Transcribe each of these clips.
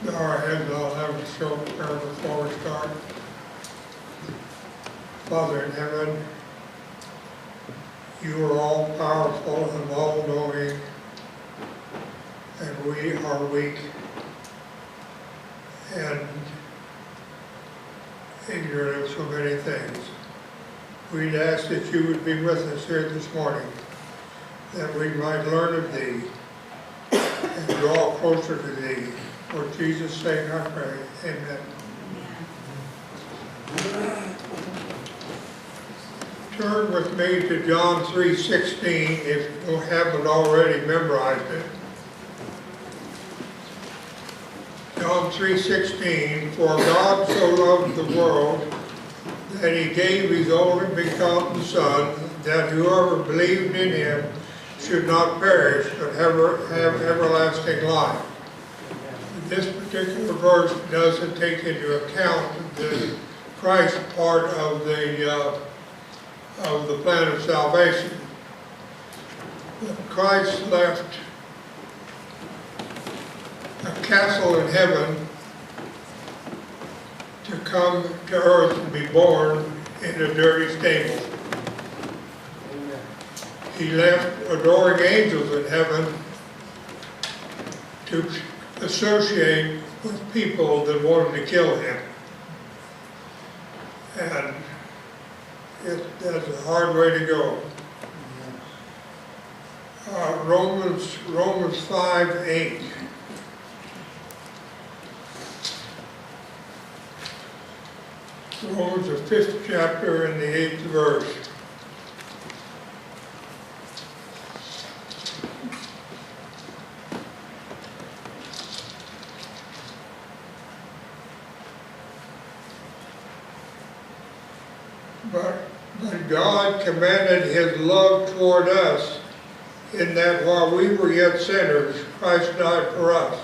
Bow our heads, I'll have a short prayer before we start. Father in heaven, you are all powerful and all knowing, and we are weak and ignorant of so many things. We'd ask that you would be with us here this morning, that we might learn of thee and draw closer to thee. For Jesus' sake I pray. Amen. Turn with me to John 3:16 if you haven't already memorized it. John 3:16, for God so loved the world that he gave his only begotten Son, that whoever believed in him should not perish but have everlasting life. This particular verse doesn't take into account the Christ part of the plan of salvation. Christ left a castle in heaven to come to earth and be born in a dirty stable. He left adoring angels in heaven to associate with people that wanted to kill him. And that's a hard way to go. Romans 5:8. Romans, the 5th chapter and the 8th verse. But God commended his love toward us in that while we were yet sinners, Christ died for us.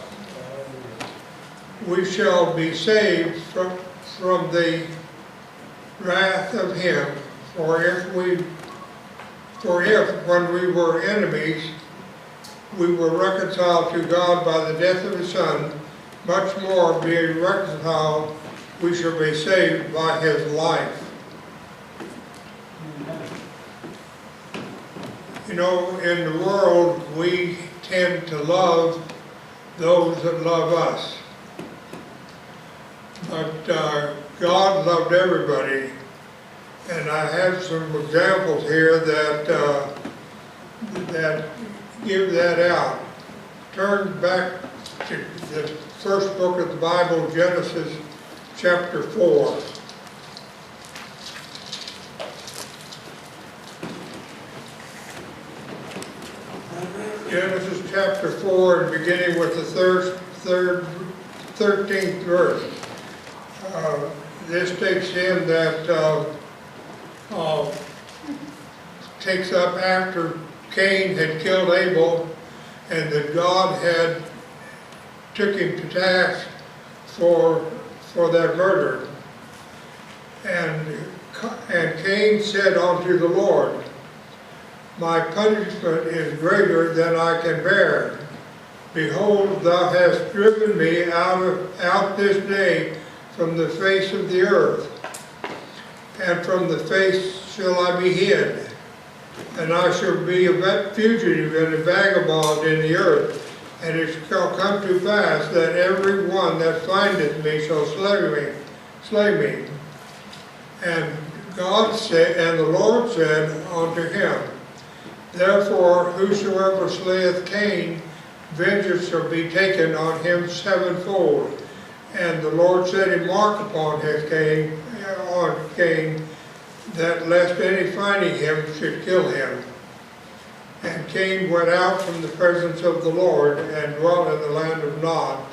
We shall be saved from the wrath of him, for if when we were enemies, we were reconciled to God by the death of his Son, much more being reconciled, we shall be saved by his life. You know, in the world, we tend to love those that love us. But God loved everybody. And I have some examples here that give that out. Turn back to the first book of the Bible, Genesis chapter 4. Genesis chapter 4, and beginning with the 13th verse. This takes in that takes up after Cain had killed Abel, and that God had took him to task for that murder. And Cain said unto the Lord, my punishment is greater than I can bear. Behold, thou hast driven me out this day from the face of the earth, and from the face shall I be hid. And I shall be a fugitive and a vagabond in the earth. And it shall come to pass that every one that findeth me shall slay me. And God said, and the Lord said unto him, therefore, whosoever slayeth Cain, vengeance shall be taken on him sevenfold. And the Lord set a mark upon Cain, that lest any finding him should kill him. And Cain went out from the presence of the Lord and dwelt in the land of Nod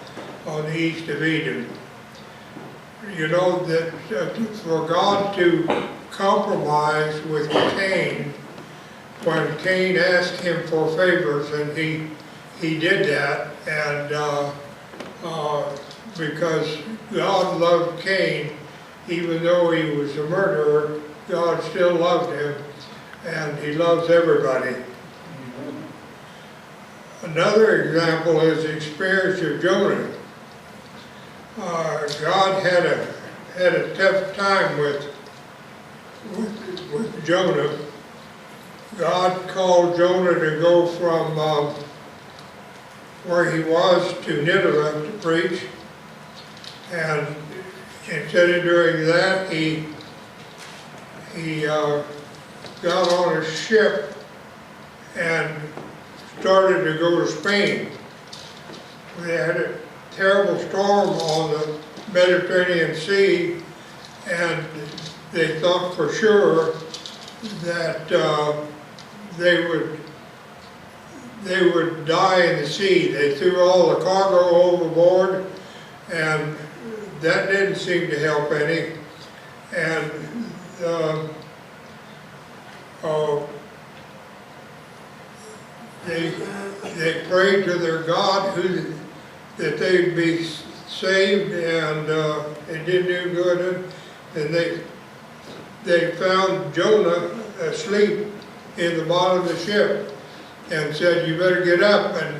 on the east of Eden. You know that for God to compromise with Cain, when Cain asked him for favors, and he did that, and because God loved Cain, even though he was a murderer, God still loved him, and he loves everybody. Another example is the experience of Jonah. God had a tough time with Jonah. God called Jonah to go from where he was to Nineveh to preach, and instead of doing that, he got on a ship and started to go to Spain. They had a terrible storm on the Mediterranean Sea, and they thought for sure that they would die in the sea. They threw all the cargo overboard, and that didn't seem to help any. And they prayed to their God that they'd be saved, and it didn't do good. And they found Jonah asleep in the bottom of the ship, and said, "You better get up." And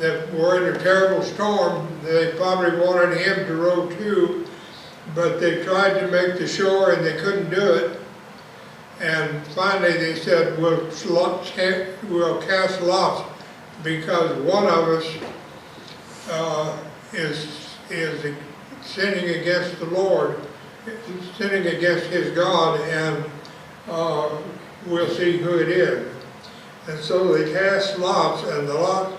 that we're in a terrible storm. They probably wanted him to row too, but they tried to make the shore and they couldn't do it. And finally they said, we'll cast lots, because one of us is sinning against the Lord, sinning against his God, and we'll see who it is. And so they cast lots, and the lot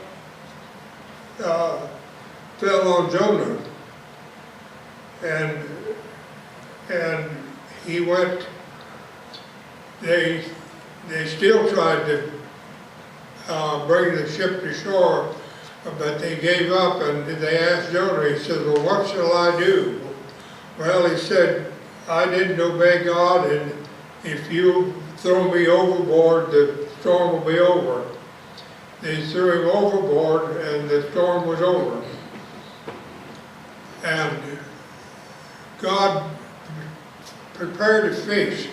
fell on Jonah, and he went. They still tried to bring the ship to shore, but they gave up, and they asked Jonah. He said, "Well, what shall I do?" Well, he said, "I didn't obey God, and if you throw me overboard, the storm will be over." They threw him overboard, and the storm was over. And God prepared a feast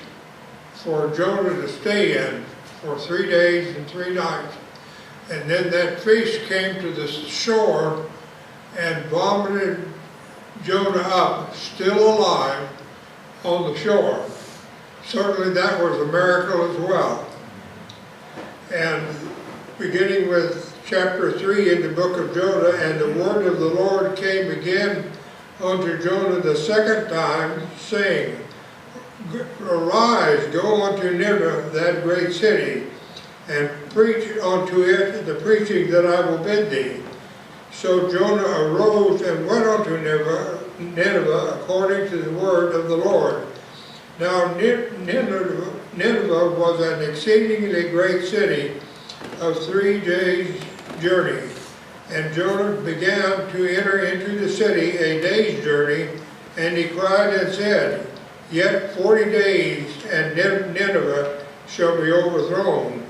for Jonah to stay in for 3 days and 3 nights. And then that feast came to the shore and vomited Jonah up, still alive, on the shore. Certainly that was a miracle as well. And beginning with chapter 3 in the book of Jonah, "And the word of the Lord came again unto Jonah the second time, saying, Arise, go unto Nineveh, that great city, and preach unto it the preaching that I will bid thee. So Jonah arose and went unto Nineveh according to the word of the Lord. Now Nineveh was an exceedingly great city of 3 days' journey. And Jonah began to enter into the city a day's journey, and he cried and said, Yet 40 days, and Nineveh shall be overthrown.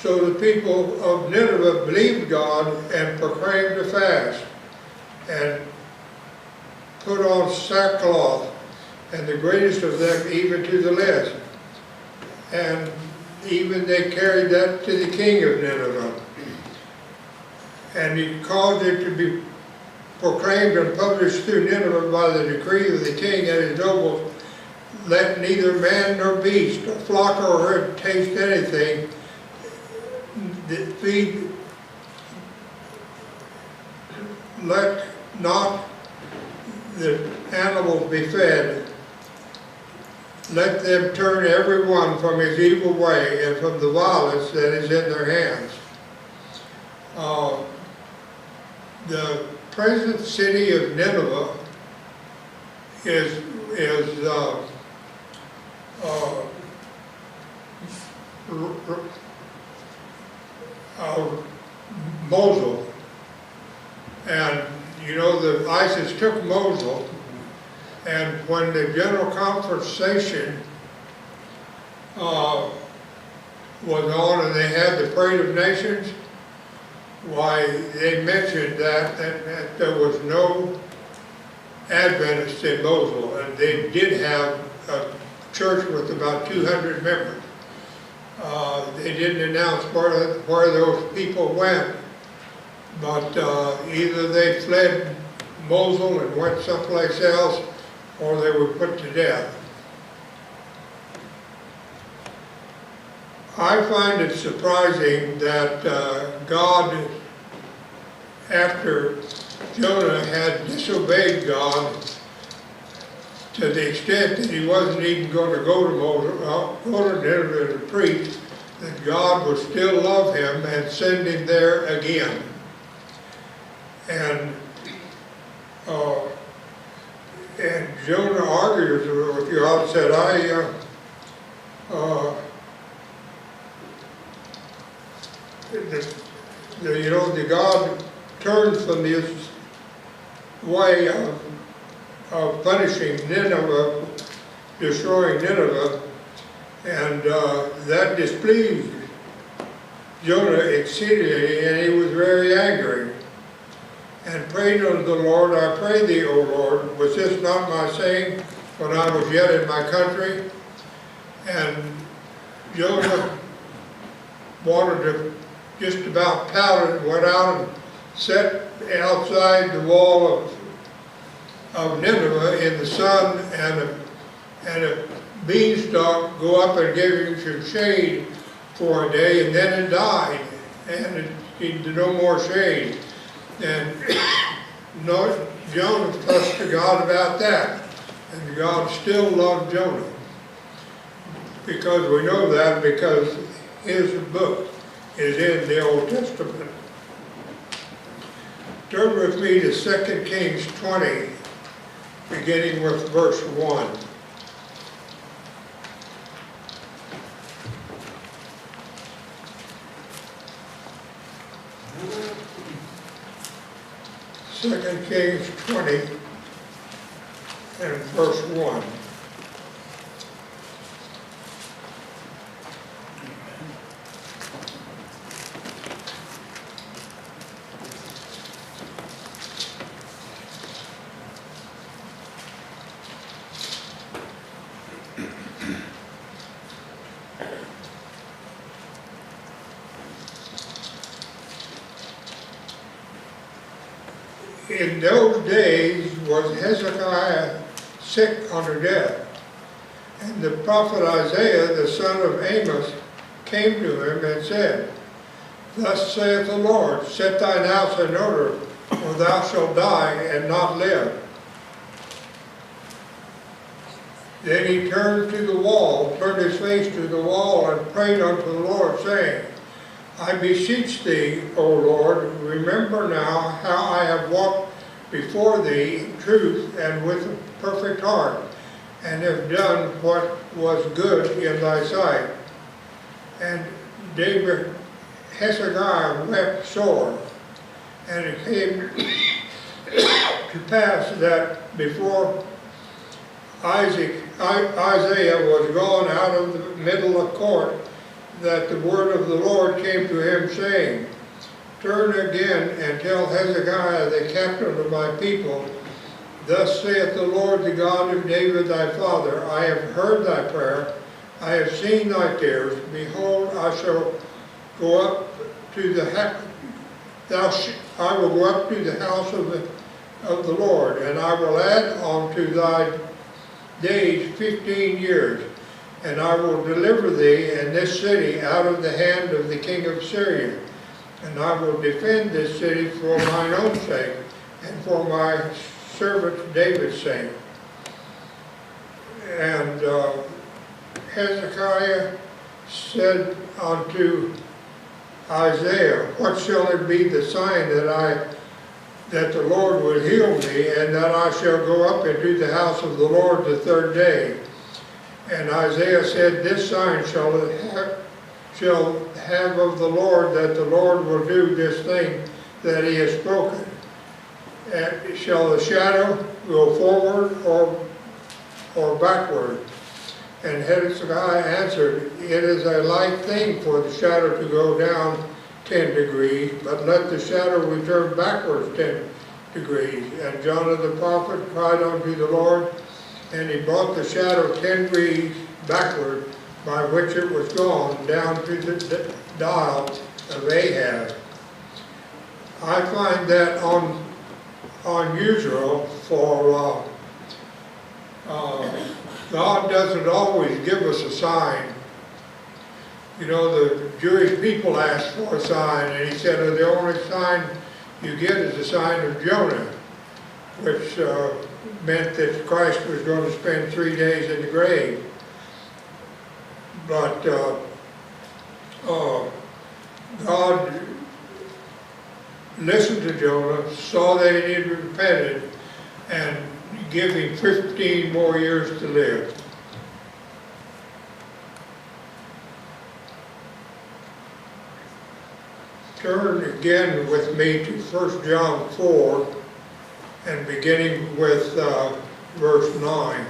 So the people of Nineveh believed God and proclaimed a fast, and put on sackcloth, and the greatest of them even to the least. And even they carried that to the king of Nineveh. And he caused it to be proclaimed and published through Nineveh by the decree of the king and his nobles, let neither man nor beast, flock or herd taste anything, let not the animals be fed. Let them turn every one from his evil way and from the violence that is in their hands. The present city of Nineveh is Mosul, and you know the ISIS took Mosul, and when the general conversation was on and they had the Parade of Nations, why they mentioned that there was no Adventists in Mosul, and they did have a church with about 200 members. They didn't announce where those people went, but either they fled Mosul and went someplace else, or they were put to death. I find it surprising that God, after Jonah had disobeyed God to the extent that he wasn't even going to go to Nineveh to preach, that God would still love him and send him there again. And Jonah argues with God, said, the God turned from this way of punishing Nineveh, destroying Nineveh, and that displeased Jonah exceedingly, and he was very angry, and prayed unto the Lord, I pray thee, O Lord, was this not my saying when I was yet in my country? And Jonah wanted to just about pout and went out and sat outside the wall of Nineveh in the sun, and a beanstalk go up and give him some shade for a day, and then it died, and it no more shade. And Jonah fussed to God about that, and God still loved Jonah, because we know that because his book is in the Old Testament. Turn with me to 2 Kings 20, beginning with verse 1. Second Kings 20 and verse 1. In those days was Hezekiah sick unto death, and the prophet Isaiah the son of Amos came to him and said, Thus saith the Lord, set thine house in order, or thou shalt die and not live. Then he turned to the wall, turned his face to the wall, and prayed unto the Lord, saying, I beseech thee, O Lord, remember now how I have walked before thee in truth and with a perfect heart, and have done what was good in thy sight. And Hezekiah wept sore, and it came to pass that before Isaiah was gone out of the middle of court, that the word of the Lord came to him, saying, Turn again and tell Hezekiah the captain of my people, Thus saith the Lord, the God of David thy father, I have heard thy prayer, I have seen thy tears. Behold, I shall go up to the I will go up to the house of the Lord, and I will add unto thy days 15 years. And I will deliver thee and this city out of the hand of the king of Syria. And I will defend this city for mine own sake, and for my servant David's sake. And Hezekiah said unto Isaiah, What shall it be the sign that the Lord will heal me, and that I shall go up into the house of the Lord the third day? And Isaiah said, This sign shall have of the Lord, that the Lord will do this thing that he has spoken. And shall the shadow go forward or backward? And Hezekiah answered, It is a light thing for the shadow to go down 10 degrees, but let the shadow return backwards 10 degrees. And Jonah the prophet cried unto the Lord, and he brought the shadow 10 degrees backward, by which it was gone down to the dial of Ahaz. I find that unusual for God doesn't always give us a sign. You know, the Jewish people asked for a sign, and he said, the only sign you get is the sign of Jonah, which meant that Christ was going to spend 3 days in the grave. But God listened to Jonah, saw that he had repented, and gave him 15 more years to live. Turn again with me to 1 John 4 and beginning with verse 9.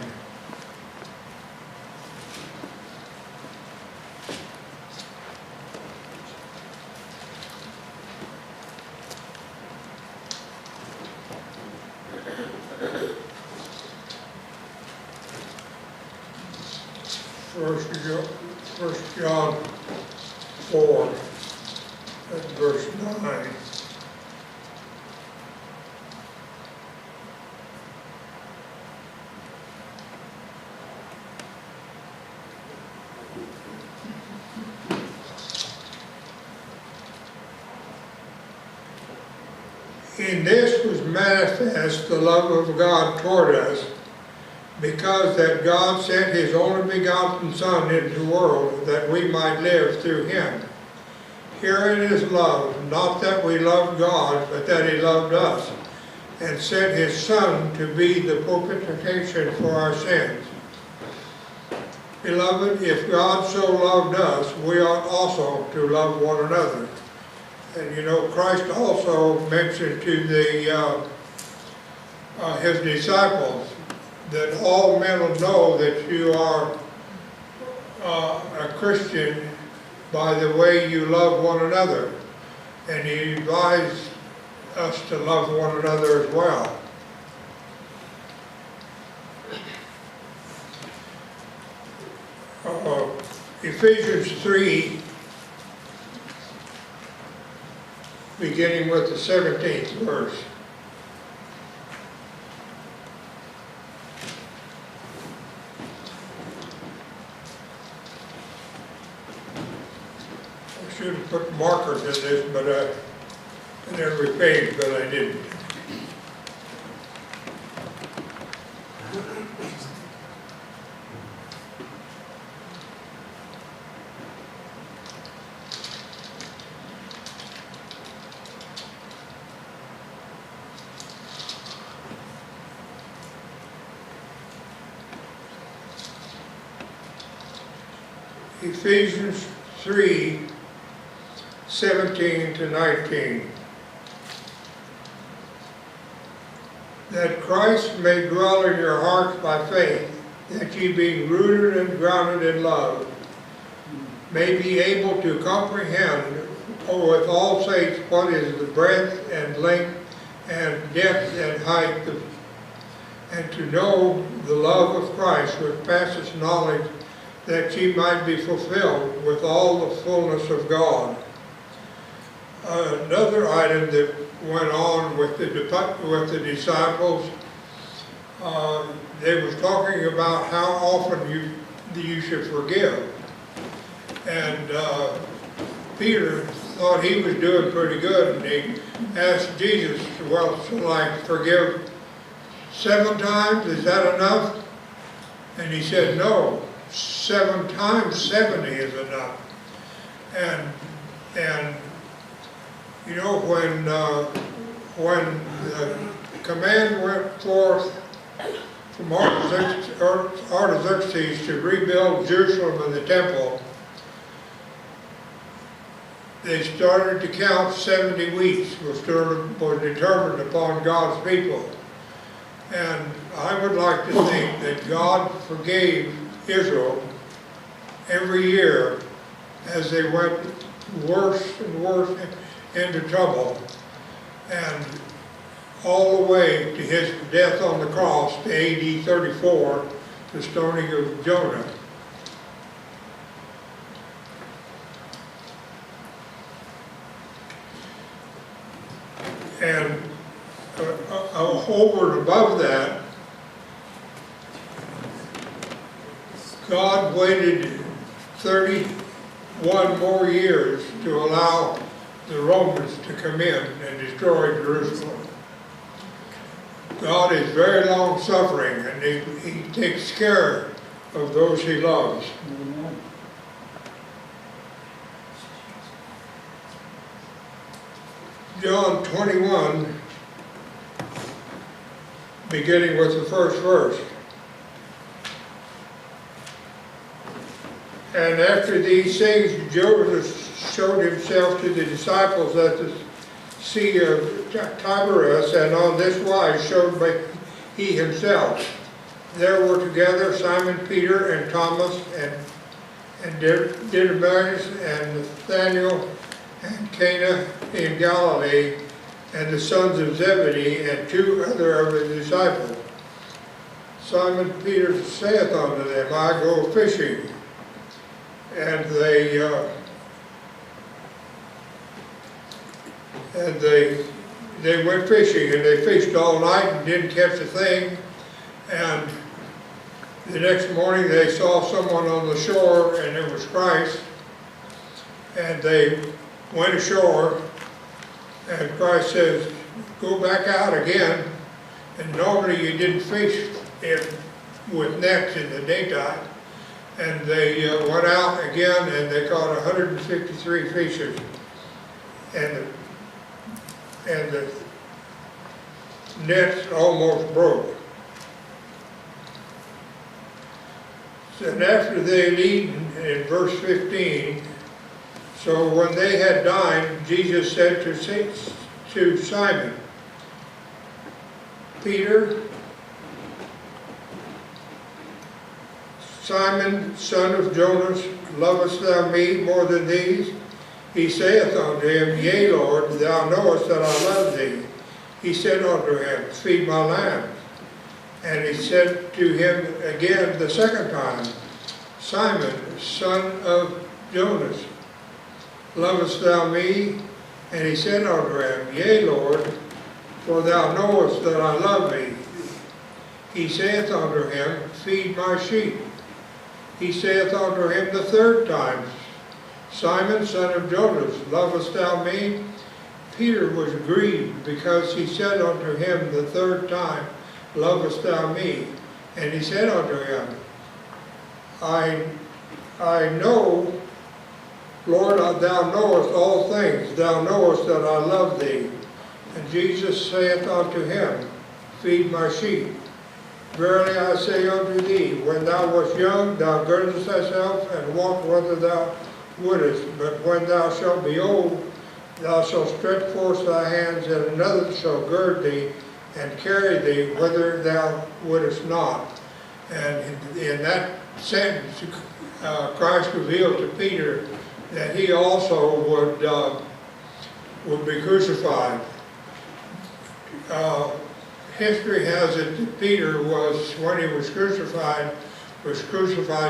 First John 4 and verse 9. In this was manifest the love of God toward us, because that God sent his only begotten Son into the world, that we might live through him. Herein is love, not that we loved God, but that he loved us, and sent his Son to be the propitiation for our sins. Beloved, if God so loved us, we ought also to love one another. And you know, Christ also mentioned to his disciples that all men will know that you are a Christian by the way you love one another. And he advised us to love one another as well. Ephesians 3, beginning with the 17th verse. I should have put markers in this, but in every page, but I didn't. Ephesians 3, 17 to 19. That Christ may dwell in your hearts by faith, that ye being rooted and grounded in love, may be able to comprehend with all saints what is the breadth and length and depth and height, and to know the love of Christ which passes knowledge, that ye might be fulfilled with all the fullness of God. Another item that went on with the disciples, they were talking about how often you should forgive. And Peter thought he was doing pretty good, and he asked Jesus, well, shall I forgive 7 times? Is that enough? And he said, no. 7 times 70 is enough. And you know, when the command went forth from Artaxerxes to rebuild Jerusalem and the temple, they started to count 70 weeks was determined upon God's people. And I would like to think that God forgave Israel every year as they went worse and worse into trouble, and all the way to his death on the cross to AD 34, the stoning of Jonah. And over and above that, God waited 31 more years to allow the Romans to come in and destroy Jerusalem. God is very long-suffering, and he takes care of those he loves. Amen. John 21, beginning with the first verse. And after these things, Joseph showed himself to the disciples at the Sea of Tiberias, and on this wise showed he himself. There were together Simon Peter and Thomas and Didymus and Nathanael and Cana in Galilee, and the sons of Zebedee, and two other of his disciples. Simon Peter saith unto them, I go fishing. And they went fishing, and they fished all night and didn't catch a thing. And the next morning they saw someone on the shore, and it was Christ. And they went ashore, and Christ says, go back out again. And normally you didn't fish with nets in the daytime. And they went out again, and they caught 153 fishes. And the nets almost broke. And after they had eaten, in verse 15, so when they had dined, Jesus said to Simon, Peter, Simon, son of Jonas, lovest thou me more than these? He saith unto him, Yea, Lord, thou knowest that I love thee. He said unto him, Feed my lambs. And he said to him again the second time, Simon, son of Jonas, lovest thou me? And he said unto him, Yea, Lord, for thou knowest that I love thee. He saith unto him, Feed my sheep. He saith unto him the third time, Simon, son of Jonas, lovest thou me? Peter was grieved, because he said unto him the third time, Lovest thou me? And he said unto him, I know, Lord, thou knowest all things. Thou knowest that I love thee. And Jesus saith unto him, Feed my sheep. Verily I say unto thee, when thou wast young, thou girdest thyself and walked whither thou wouldest. But when thou shalt be old, thou shalt stretch forth thy hands, and another shall gird thee and carry thee whither thou wouldest not. And in that sentence, Christ revealed to Peter that he also would be crucified. History has it that Peter was, when he was crucified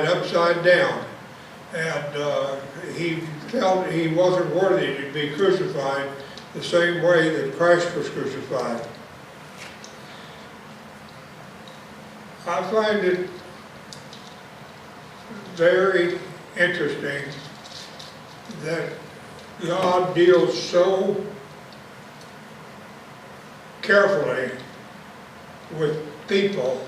upside down. And he felt he wasn't worthy to be crucified the same way that Christ was crucified. I find it very interesting that God deals so carefully with people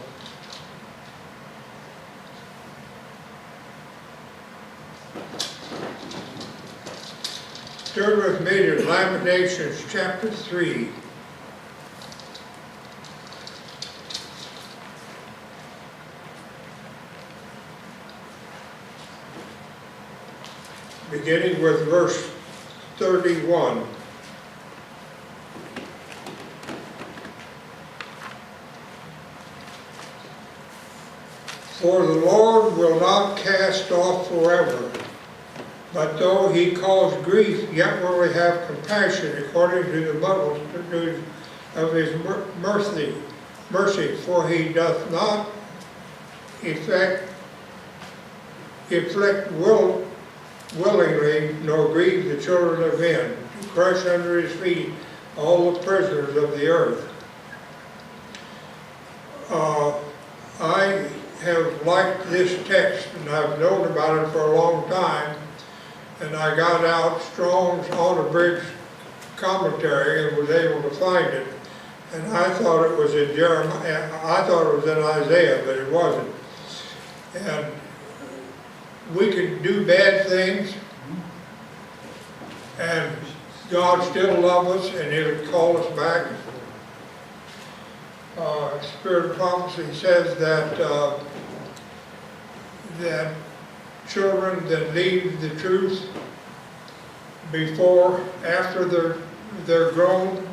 Turn with me to Lamentations chapter 3. Beginning with verse 31. For the Lord will not cast off forever, but though he cause grief, yet will he have compassion according to the multitude of his mercy. For he doth not inflict willingly, nor grieve the children of men, to crush under his feet all the prisoners of the earth. I have liked this text, and I've known about it for a long time, and I got out Strong's unabridged commentary and was able to find it. And I thought it was in Jeremiah, I thought it was in Isaiah, but it wasn't. And we can do bad things, and God still loves us, and He'll call us back. Spirit of prophecy says that that children that leave the truth after they're grown,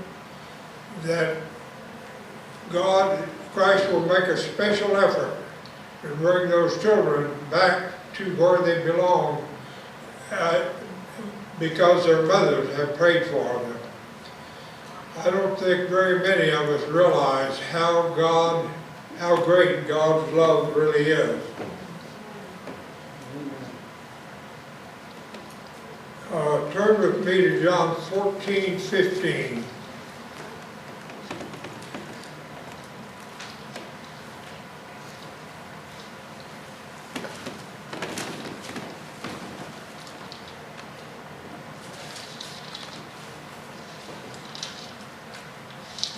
that Christ will make a special effort to bring those children back to where they belong because their mothers have prayed for them. I don't think very many of us realize how great God's love really is. Turn with me to John 14:15.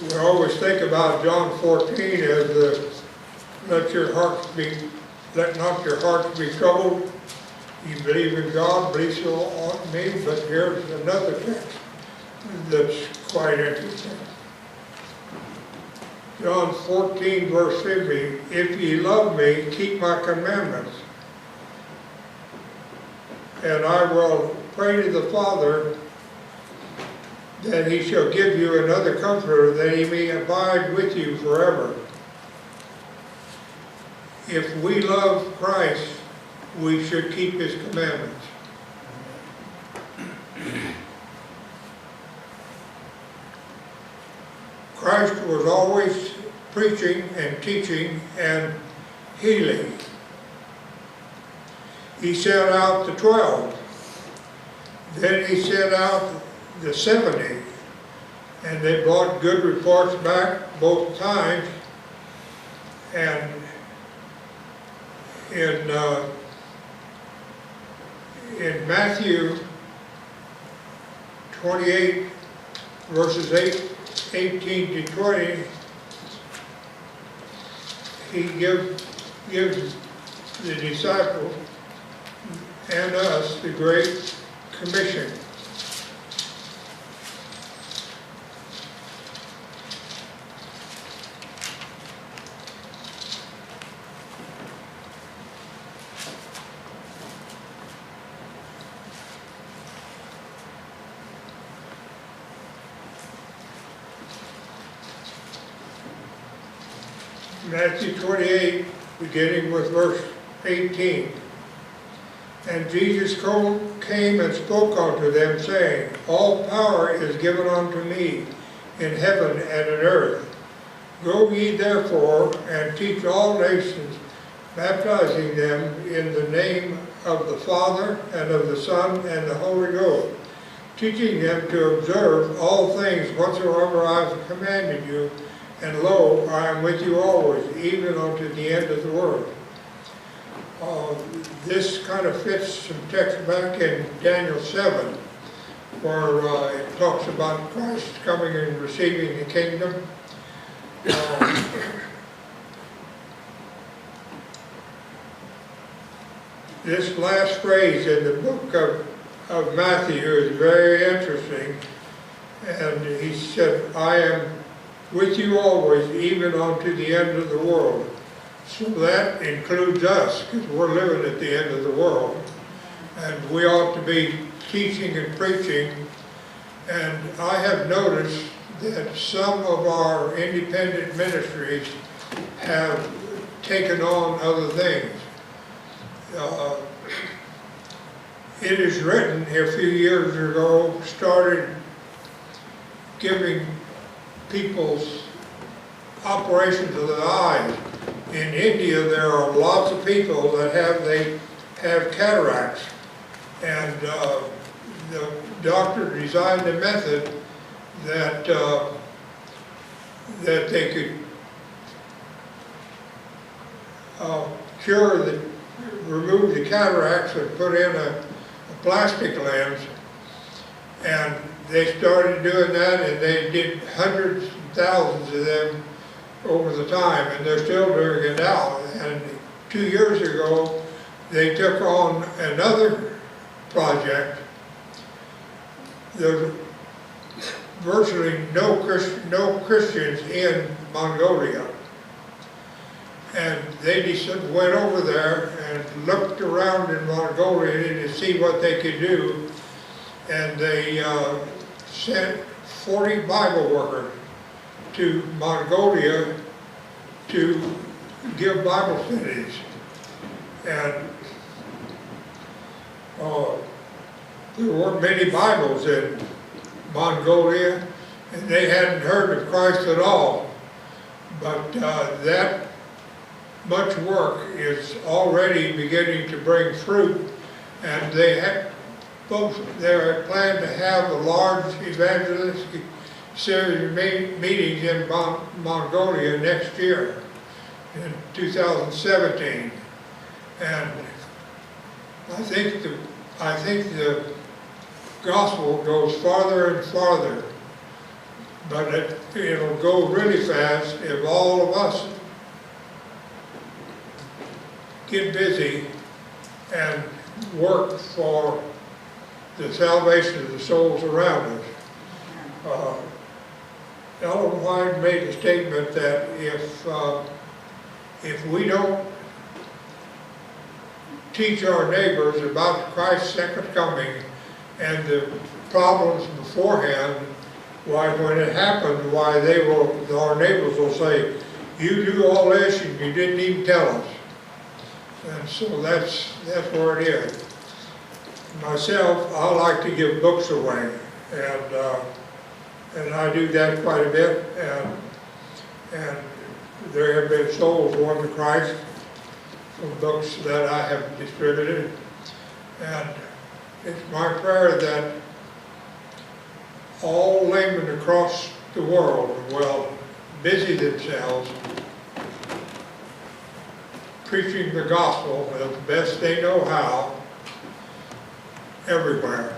We always think about John 14 as let not your hearts be troubled. You believe in God, believe so on me, but here's another text that's quite interesting. John 14 verse 50, if ye love me, keep my commandments, and I will pray to the Father, that He shall give you another Comforter, that He may abide with you forever. If we love Christ, we should keep His commandments. Christ was always preaching and teaching and healing. He sent out the 12. Then He sent out the 70, and they brought good reports back both times. And in Matthew 28 verses 18 to 20, He gives the disciples and us the Great Commission. Matthew 28, beginning with verse 18. And Jesus came and spoke unto them, saying, all power is given unto me in heaven and in earth. Go ye therefore and teach all nations, baptizing them in the name of the Father and of the Son and the Holy Ghost, teaching them to observe all things whatsoever I have commanded you. And lo, I am with you always, even unto the end of the world. This kind of fits some text back in Daniel 7, where it talks about Christ coming and receiving the kingdom. This last phrase in the book of Matthew is very interesting. And he said, I am with you always, even unto the end of the world. So that includes us, because we're living at the end of the world. And we ought to be teaching and preaching. And I have noticed that some of our independent ministries have taken on other things. It is written a few years ago, started giving people's operations of the eyes. In India, there are lots of people that have cataracts, and the doctor designed a method that that they could remove the cataracts and put in a plastic lens. And they started doing that, and they did hundreds and thousands of them over the time, and they're still doing it now. And 2 years ago, they took on another project. There's virtually no Christians in Mongolia. And they just went over there and looked around in Mongolia to see what they could do. And they sent 40 Bible workers to Mongolia to give Bible studies. And there weren't many Bibles in Mongolia, and they hadn't heard of Christ at all. But that much work is already beginning to bring fruit, and they had planned to have a large evangelistic series of meetings in Mongolia next year, in 2017. And I think the gospel goes farther and farther, but it'll go really fast if all of us get busy and work for the salvation of the souls around us. Ellen White made a statement that if we don't teach our neighbors about Christ's second coming and the problems beforehand, why, when it happens, why our neighbors will say, "You do all this and you didn't even tell us." And so that's where it is. Myself, I like to give books away, and I do that quite a bit. And there have been souls won to Christ from books that I have distributed. And it's my prayer that all laymen across the world will busy themselves preaching the gospel as best they know how everywhere.